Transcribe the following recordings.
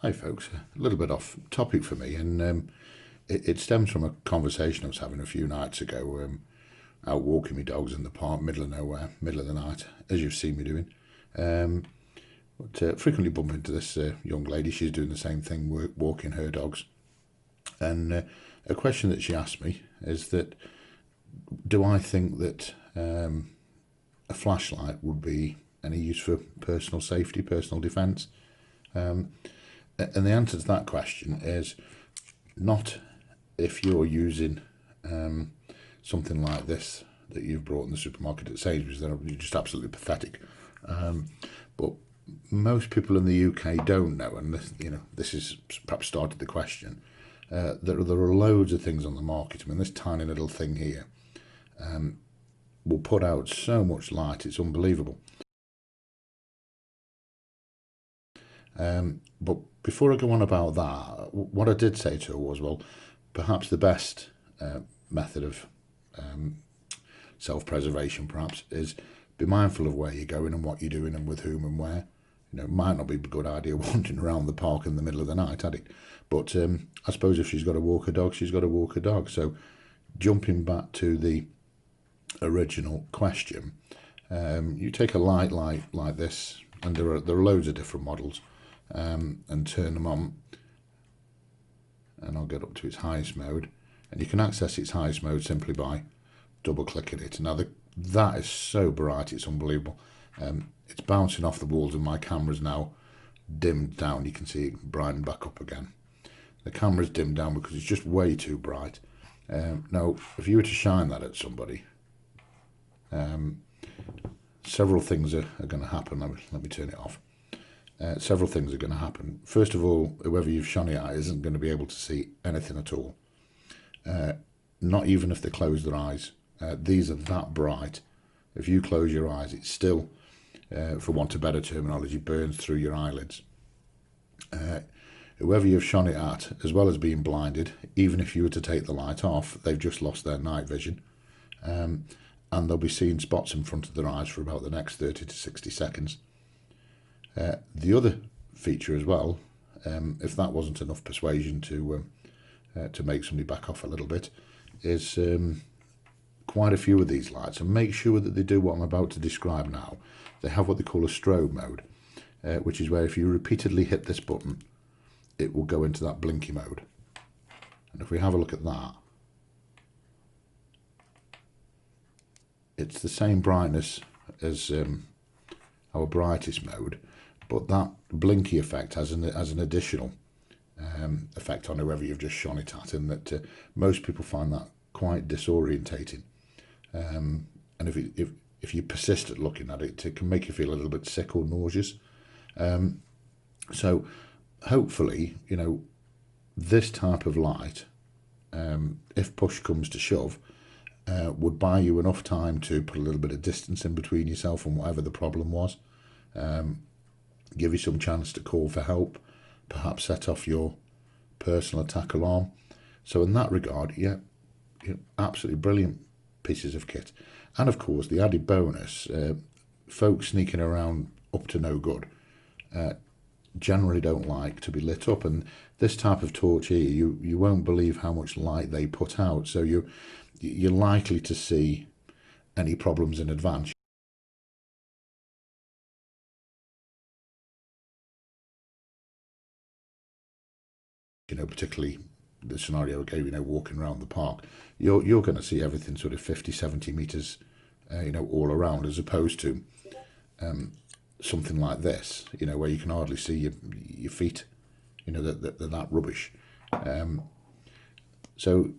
Hi folks, a little bit off topic for me, and it stems from a conversation I was having a few nights ago, out walking my dogs in the park, middle of nowhere, middle of the night, as you've seen me doing. But frequently bump into this young lady. She's doing the same thing, walking her dogs. And a question that she asked me is that, do I think that a flashlight would be any use for personal safety, personal defence? And the answer to that question is not if you're using something like this that you've brought in the supermarket at Sainsbury's. They're just absolutely pathetic. But most people in the UK don't know, and this is perhaps started the question. There are loads of things on the market. I mean, this tiny little thing here will put out so much light, it's unbelievable. But before I go on about that, what I did say to her was, well, perhaps the best method of self-preservation perhaps is be mindful of where you're going and what you're doing and with whom and where. It might not be a good idea wandering around the park in the middle of the night, had it? But I suppose if she's got to walk a dog, she's got to walk a dog. So jumping back to the original question, you take a light like this, and there are loads of different models, and turn them on, and I'll get up to its highest mode, and you can access its highest mode simply by double clicking it. Now that is so bright, it's unbelievable. It's bouncing off the walls, and my camera's now dimmed down. You can see it brighten back up again. The camera's dimmed down because it's just way too bright. Now if you were to shine that at somebody, several things are going to happen. Let me turn it off. Several things are going to happen. First of all, whoever you've shone it at isn't going to be able to see anything at all. Not even if they close their eyes. These are that bright. If you close your eyes, it still, for want of better terminology, burns through your eyelids. Whoever you've shone it at, as well as being blinded, even if you were to take the light off, they've just lost their night vision. And they'll be seeing spots in front of their eyes for about the next 30 to 60 seconds. The other feature as well, if that wasn't enough persuasion to make somebody back off a little bit, is quite a few of these lights, and make sure that they do what I'm about to describe now. They have what they call a strobe mode, which is where if you repeatedly hit this button, it will go into that blinky mode. And if we have a look at that, it's the same brightness as our brightest mode, but that blinky effect has an additional effect on whoever you've just shone it at, and that most people find that quite disorientating. And if you persist at looking at it, it can make you feel a little bit sick or nauseous. So hopefully, this type of light, if push comes to shove, would buy you enough time to put a little bit of distance in between yourself and whatever the problem was. Give you some chance to call for help, perhaps set off your personal attack alarm. So in that regard, yeah, absolutely brilliant pieces of kit. And of course, the added bonus, folks sneaking around up to no good generally don't like to be lit up, and this type of torch here, you won't believe how much light they put out, so you're likely to see any problems in advance. Particularly the scenario I gave, walking around the park, you're going to see everything sort of 50-70 meters, all around, as opposed to something like this, where you can hardly see your feet, that rubbish. So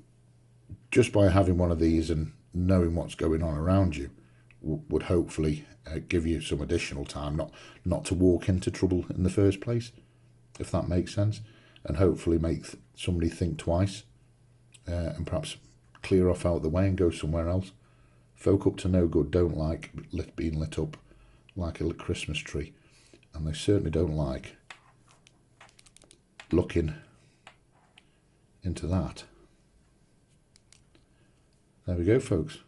just by having one of these and knowing what's going on around you would hopefully give you some additional time not to walk into trouble in the first place, if that makes sense, and hopefully make somebody think twice, and perhaps clear off out the way and go somewhere else. Folk up to no good don't like being lit up like a Christmas tree, and they certainly don't like looking into that. There we go, folks.